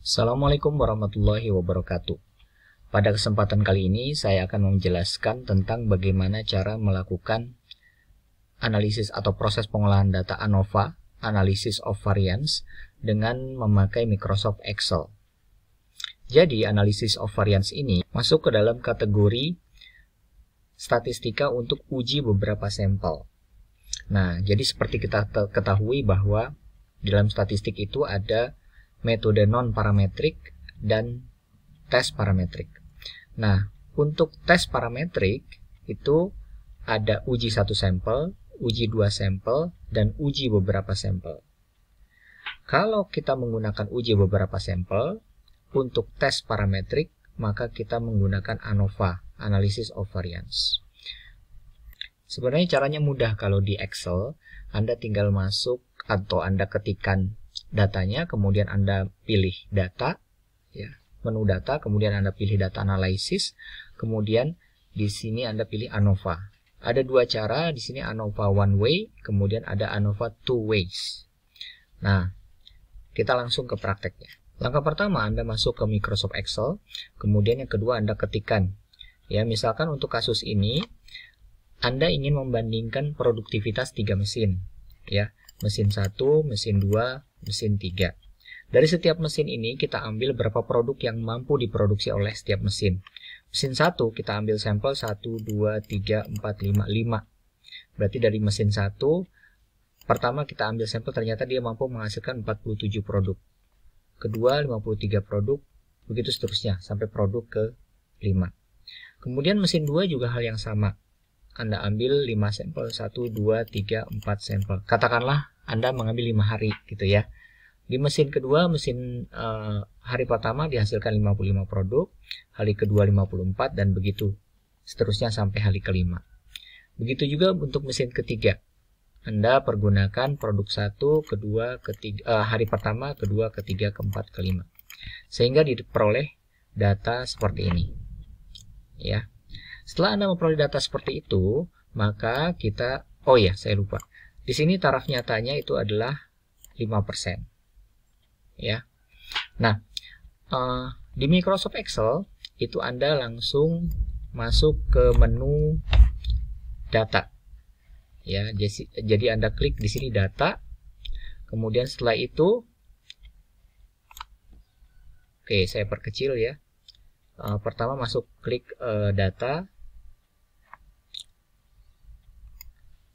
Assalamualaikum warahmatullahi wabarakatuh. Pada kesempatan kali ini saya akan menjelaskan tentang bagaimana cara melakukan analisis atau proses pengolahan data ANOVA, Analysis of Variance, dengan memakai Microsoft Excel. Jadi, Analysis of Variance ini masuk ke dalam kategori statistika untuk uji beberapa sampel. Nah, jadi seperti kita ketahui bahwa dalam statistik itu ada metode non-parametrik dan tes parametrik. Nah, untuk tes parametrik itu ada uji satu sampel, uji dua sampel, dan uji beberapa sampel. Kalau kita menggunakan uji beberapa sampel, untuk tes parametrik, maka kita menggunakan ANOVA, Analysis of Variance. Sebenarnya caranya mudah. Kalau di Excel, Anda tinggal masuk atau Anda ketikkan datanya, kemudian Anda pilih data, ya, menu data, kemudian Anda pilih data analysis, kemudian di sini Anda pilih ANOVA. Ada dua cara, di sini ANOVA one way, kemudian ada ANOVA two ways. Nah, kita langsung ke prakteknya. Langkah pertama, Anda masuk ke Microsoft Excel, kemudian yang kedua Anda ketikkan. Ya, misalkan untuk kasus ini, Anda ingin membandingkan produktivitas 3 mesin, ya, mesin 1, mesin 2, mesin 3. Dari setiap mesin ini kita ambil berapa produk yang mampu diproduksi oleh setiap mesin. Mesin 1 kita ambil sampel 1, 2, 3, 4, 5, 5. Berarti dari mesin 1 pertama kita ambil sampel, ternyata dia mampu menghasilkan 47 produk. Kedua 53 produk, begitu seterusnya sampai produk ke 5. Kemudian mesin 2 juga hal yang sama. Anda ambil 5 sampel, 1, 2, 3, 4 sampel. Katakanlah Anda mengambil 5 hari gitu ya. Di mesin kedua, mesin hari pertama dihasilkan 55 produk, hari kedua 54, dan begitu seterusnya sampai hari kelima. Begitu juga untuk mesin ketiga. Anda pergunakan produk 1, kedua, ketiga, hari pertama, kedua, ketiga, keempat, kelima. Sehingga diperoleh data seperti ini. Ya. Setelah Anda memperoleh data seperti itu, maka kita, oh ya, saya lupa. Di sini taraf nyatanya itu adalah 5%. Ya. Nah, di Microsoft Excel itu Anda langsung masuk ke menu data. Ya, jadi Anda klik di sini data. Kemudian setelah itu, oke, saya perkecil ya. Pertama masuk klik data.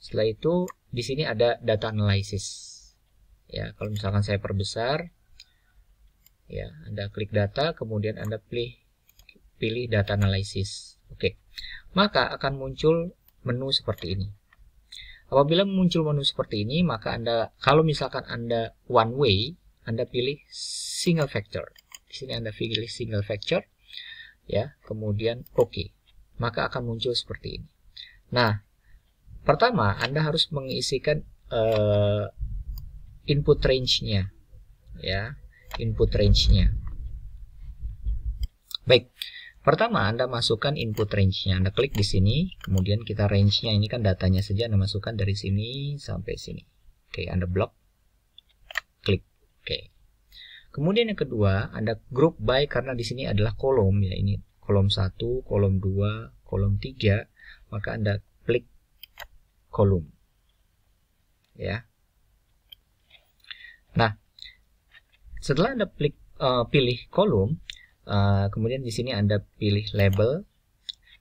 Setelah itu di sini ada data analysis. Ya, kalau misalkan saya perbesar, ya, Anda klik data, kemudian Anda pilih data analysis. Oke. Maka akan muncul menu seperti ini. Apabila muncul menu seperti ini, maka Anda, kalau misalkan Anda one way, Anda pilih single factor. Di sini Anda pilih single factor, ya, kemudian oke. Maka akan muncul seperti ini. Nah, pertama Anda harus mengisikan input range-nya, ya, input range-nya. Baik. Pertama, Anda masukkan input range-nya. Anda klik di sini, kemudian kita range-nya ini kan datanya saja, Anda masukkan dari sini sampai sini. Oke, Anda blok. Klik. Oke. Kemudian yang kedua, Anda group by, karena di sini adalah kolom ya, ini kolom 1, kolom 2, kolom 3, maka Anda klik kolom. Ya. Nah, setelah Anda pilih kolom, kemudian di sini Anda pilih label,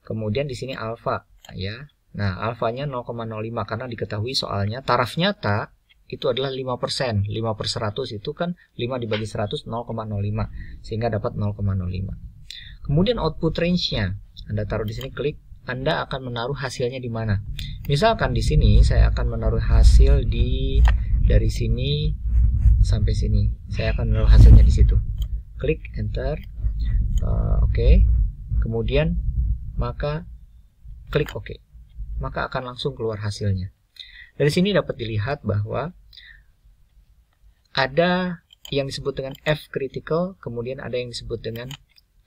kemudian di sini alfa, ya. Nah, alfanya 0,05 karena diketahui soalnya taraf nyata itu adalah 5%. 5/100 itu kan 5 dibagi 100 0,05 sehingga dapat 0,05. Kemudian output range-nya Anda taruh di sini, klik. Anda akan menaruh hasilnya di mana? Misalkan di sini saya akan menaruh hasil dari sini sampai sini. Saya akan menaruh hasilnya di situ. Klik enter. Oke. Kemudian maka klik OK. Maka akan langsung keluar hasilnya. Dari sini dapat dilihat bahwa ada yang disebut dengan F critical, kemudian ada yang disebut dengan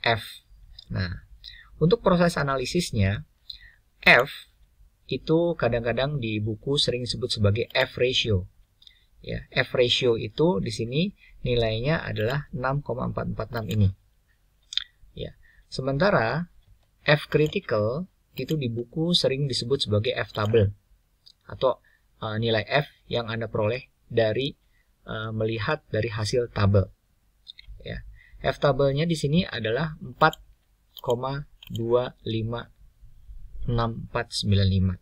F. Nah, untuk proses analisisnya, F itu kadang-kadang di buku sering disebut sebagai F ratio. Ya, F ratio itu di sini nilainya adalah 6,446 ini. Ya. Sementara F critical itu di buku sering disebut sebagai F table atau nilai F yang Anda peroleh dari melihat dari hasil tabel. Ya. F tabelnya di sini adalah 4,256495.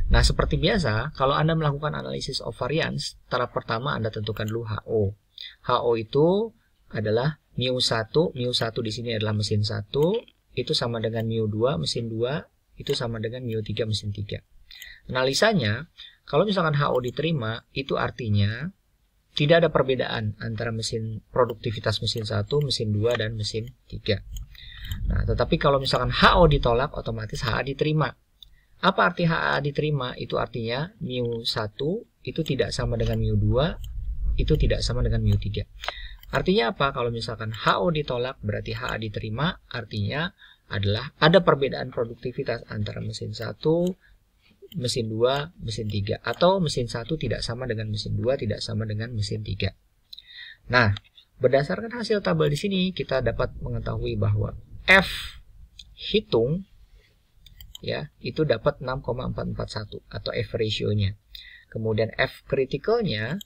Nah, seperti biasa, kalau Anda melakukan analisis of variance, tahap pertama Anda tentukan dulu HO. HO itu adalah mu1, mu1 di sini adalah mesin 1, itu sama dengan mu2, mesin 2, itu sama dengan mu3, mesin 3. Analisanya, kalau misalkan HO diterima, itu artinya tidak ada perbedaan antara produktivitas mesin 1, mesin 2, dan mesin 3. Nah, tetapi kalau misalkan HO ditolak, otomatis HA diterima. Apa arti HA diterima? Itu artinya mu1 itu tidak sama dengan mu2, itu tidak sama dengan mu3. Artinya apa? Kalau misalkan HO ditolak berarti HA diterima, artinya adalah ada perbedaan produktivitas antara mesin 1, mesin 2, mesin 3. Atau mesin 1 tidak sama dengan mesin 2, tidak sama dengan mesin 3. Nah, berdasarkan hasil tabel di sini, kita dapat mengetahui bahwa F hitung ya, itu dapat 6,441 atau F ratio-nya. Kemudian F critical-nya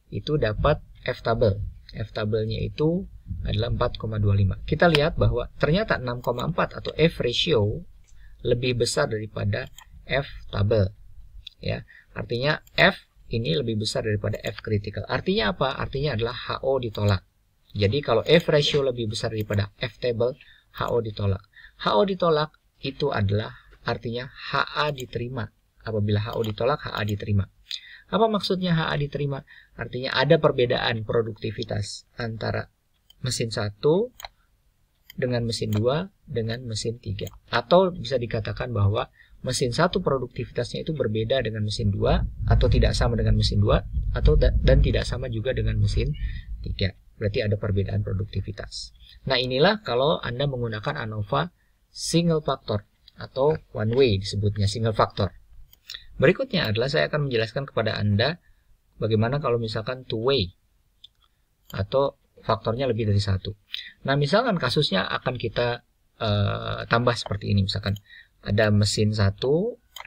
itu dapat F tabel. F tabelnya itu adalah 4,25. Kita lihat bahwa ternyata 6,4 atau F ratio lebih besar daripada F tabel. Ya, artinya F ini lebih besar daripada F critical. Artinya apa? Artinya adalah HO ditolak. Jadi kalau F ratio lebih besar daripada F table, HO ditolak. HO ditolak itu adalah artinya HA diterima. Apabila HO ditolak, HA diterima. Apa maksudnya HA diterima? Artinya ada perbedaan produktivitas antara mesin 1 dengan mesin 2 dengan mesin 3. Atau bisa dikatakan bahwa mesin 1 produktivitasnya itu berbeda dengan mesin 2 atau tidak sama dengan mesin 2 atau dan tidak sama juga dengan mesin 3. Berarti ada perbedaan produktivitas. Nah, inilah kalau Anda menggunakan ANOVA single factor atau one way disebutnya single factor. Berikutnya adalah saya akan menjelaskan kepada Anda bagaimana kalau misalkan two way atau faktornya lebih dari satu. Nah, misalkan kasusnya akan kita tambah seperti ini. Misalkan ada mesin 1,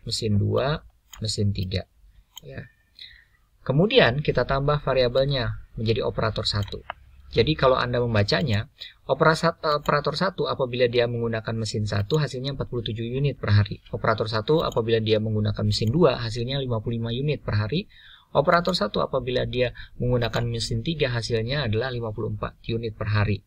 mesin 2, mesin 3. Ya. Kemudian kita tambah variabelnya menjadi operator 1. Jadi kalau Anda membacanya, operator 1 apabila dia menggunakan mesin 1 hasilnya 47 unit per hari. Operator 1 apabila dia menggunakan mesin 2 hasilnya 55 unit per hari. Operator 1 apabila dia menggunakan mesin 3 hasilnya adalah 54 unit per hari.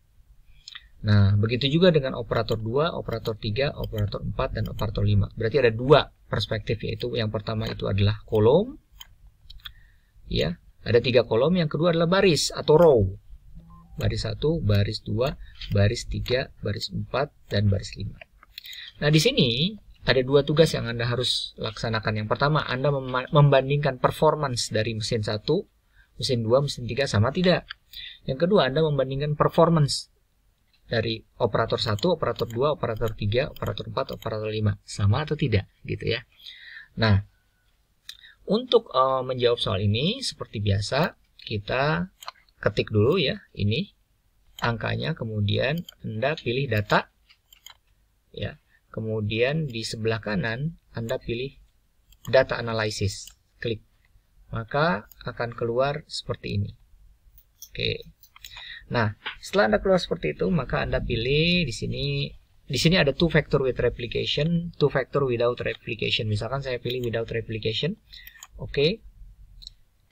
Nah, begitu juga dengan operator 2, operator 3, operator 4, dan operator 5. Berarti ada dua perspektif, yaitu yang pertama itu adalah kolom. Ya, ada 3 kolom, yang kedua adalah baris atau row. Baris 1, baris 2, baris 3, baris 4, dan baris 5. Nah, di sini ada 2 tugas yang Anda harus laksanakan. Yang pertama, Anda membandingkan performance dari mesin 1, mesin 2, mesin 3 sama tidak. Yang kedua, Anda membandingkan performance dari operator 1, operator 2, operator 3, operator 4, operator 5 sama atau tidak, gitu ya. Nah, untuk menjawab soal ini seperti biasa, kita ketik dulu ya, ini angkanya, kemudian Anda pilih data, ya. Kemudian di sebelah kanan Anda pilih data analysis, klik, maka akan keluar seperti ini. Oke. Nah, setelah Anda keluar seperti itu, maka Anda pilih di sini. Di sini ada two factor with replication, two factor without replication. Misalkan saya pilih without replication, oke,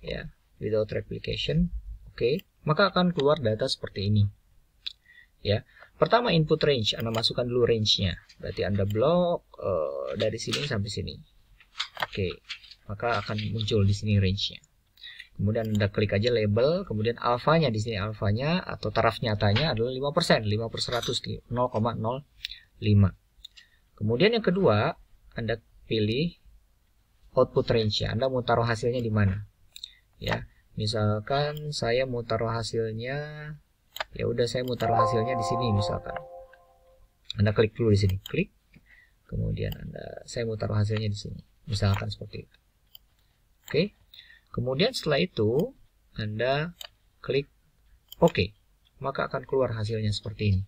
ya, without replication. Oke, maka akan keluar data seperti ini. Ya, pertama input range, Anda masukkan dulu range-nya. Berarti Anda blok dari sini sampai sini. Oke, maka akan muncul di sini range-nya. Kemudian Anda klik aja label, kemudian alfanya di sini alfanya atau taraf nyatanya adalah 5%, 5/100, 0,05. Kemudian yang kedua, Anda pilih output range-nya. Anda mau taruh hasilnya di mana? Ya. Misalkan saya mau taruh hasilnya, ya udah saya mau taruh hasilnya di sini misalkan. Anda klik dulu di sini, klik. Kemudian saya mau taruh hasilnya di sini. Misalkan seperti itu. Oke. Kemudian setelah itu Anda klik OK, maka akan keluar hasilnya seperti ini.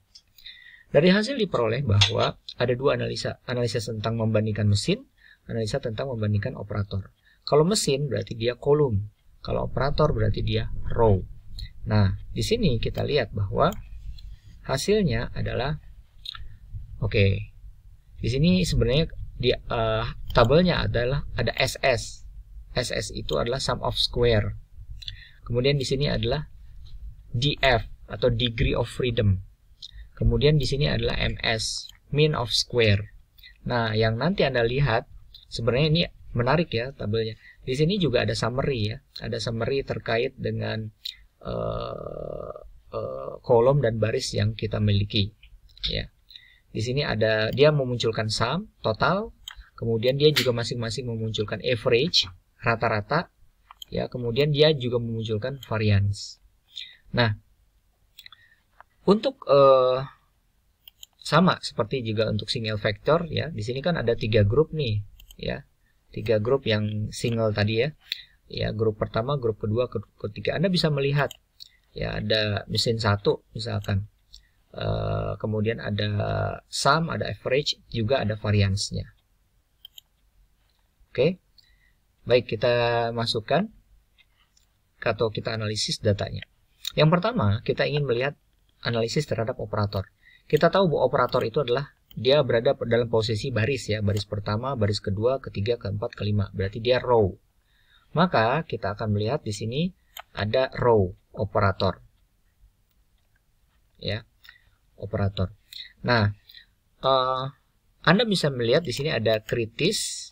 Dari hasil diperoleh bahwa ada dua analisa tentang membandingkan mesin, analisa tentang membandingkan operator. Kalau mesin berarti dia kolom, kalau operator berarti dia row. Nah, di sini kita lihat bahwa hasilnya adalah oke. Di sini sebenarnya di tabelnya adalah ada SS. SS itu adalah sum of square. Kemudian di sini adalah DF atau degree of freedom. Kemudian di sini adalah MS, mean of square. Nah, yang nanti Anda lihat sebenarnya ini menarik ya tabelnya. Di sini juga ada summary ya, ada summary terkait dengan kolom dan baris yang kita miliki. Ya, di sini ada dia memunculkan sum total, kemudian dia juga masing-masing memunculkan average rata-rata, ya. Kemudian dia juga memunculkan variance. Nah, untuk sama seperti juga untuk single factor ya. Di sini kan ada 3 grup nih, ya. 3 grup yang single tadi ya. Ya, grup pertama, grup kedua, grup ketiga. Anda bisa melihat ya ada mesin 1 misalkan. Kemudian ada sum, ada average, juga ada variance-nya. Oke. Baik, kita masukkan atau kita analisis datanya. Yang pertama, kita ingin melihat analisis terhadap operator. Kita tahu bahwa operator itu adalah dia berada dalam posisi baris ya, baris pertama, baris kedua, ketiga, keempat, kelima. Berarti dia row. Maka kita akan melihat di sini ada row operator. Ya, operator. Nah, Anda bisa melihat di sini ada kritis,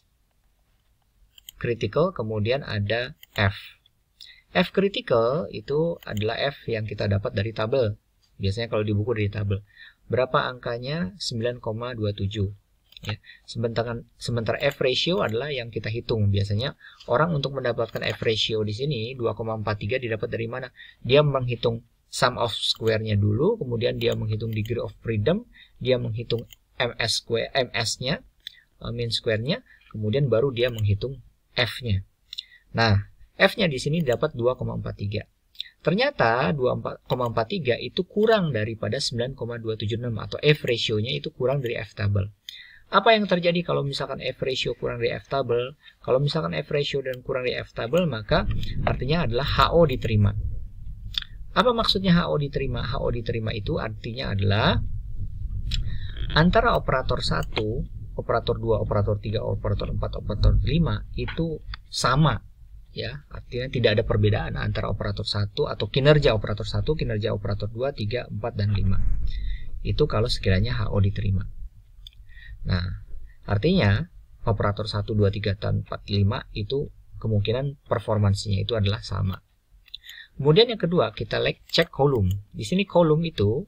critical, kemudian ada F. F critical itu adalah F yang kita dapat dari tabel. Biasanya kalau di buku dari tabel. Berapa angkanya? 9,27. Ya. Sementara F ratio adalah yang kita hitung. Biasanya orang untuk mendapatkan F ratio di sini 2,43 didapat dari mana? Dia menghitung sum of square-nya dulu, kemudian dia menghitung degree of freedom, dia menghitung MS-nya, mean square-nya, kemudian baru dia menghitung F-nya. Nah, F-nya di sini dapat 2,43. Ternyata 2,43 itu kurang daripada 9,276 atau F ratio-nya itu kurang dari F table. Apa yang terjadi kalau misalkan F ratio kurang dari F table? Kalau misalkan F ratio dan kurang dari F table, maka artinya adalah HO diterima. Apa maksudnya HO diterima? HO diterima itu artinya adalah antara operator 1, operator 2, operator 3, operator 4, operator 5 itu sama. Ya, artinya tidak ada perbedaan antara operator 1 atau kinerja operator 1, kinerja operator 2, 3, 4, dan 5. Itu kalau sekiranya HO diterima. Nah, artinya operator 1, 2, 3, dan 4, 5 itu kemungkinan performansinya itu adalah sama. Kemudian yang kedua, kita cek kolom. Di sini kolom itu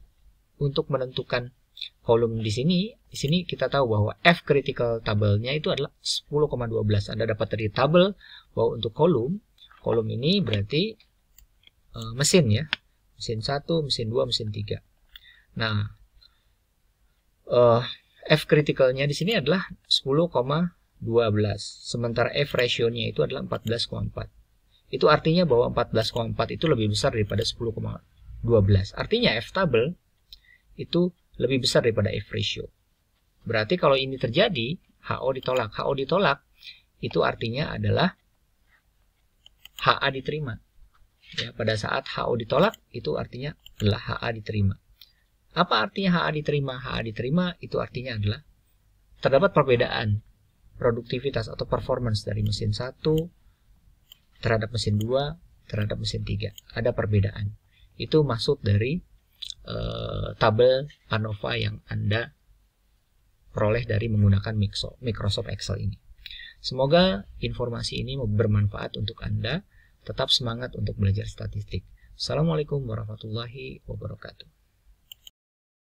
untuk menentukan kolom di sini kita tahu bahwa F critical tabelnya itu adalah 10,12. Anda dapat dari tabel bahwa untuk kolom ini berarti mesin ya. Mesin 1, mesin 2, mesin 3. Nah, F criticalnya di sini adalah 10,12. Sementara F ratio-nya itu adalah 14,4. Itu artinya bahwa 14,4 itu lebih besar daripada 10,12. Artinya F tabel itu lebih besar daripada F ratio. Berarti kalau ini terjadi, HO ditolak. HO ditolak itu artinya adalah HA diterima. Ya, pada saat HO ditolak itu artinya adalah HA diterima. Apa artinya HA diterima? HA diterima itu artinya adalah terdapat perbedaan produktivitas atau performance dari mesin 1 terhadap mesin 2 terhadap mesin 3. Ada perbedaan. Itu maksud dari tabel ANOVA yang Anda peroleh dari menggunakan Microsoft Excel ini. Semoga informasi ini bermanfaat untuk Anda. Tetap semangat untuk belajar statistik. Assalamualaikum warahmatullahi wabarakatuh.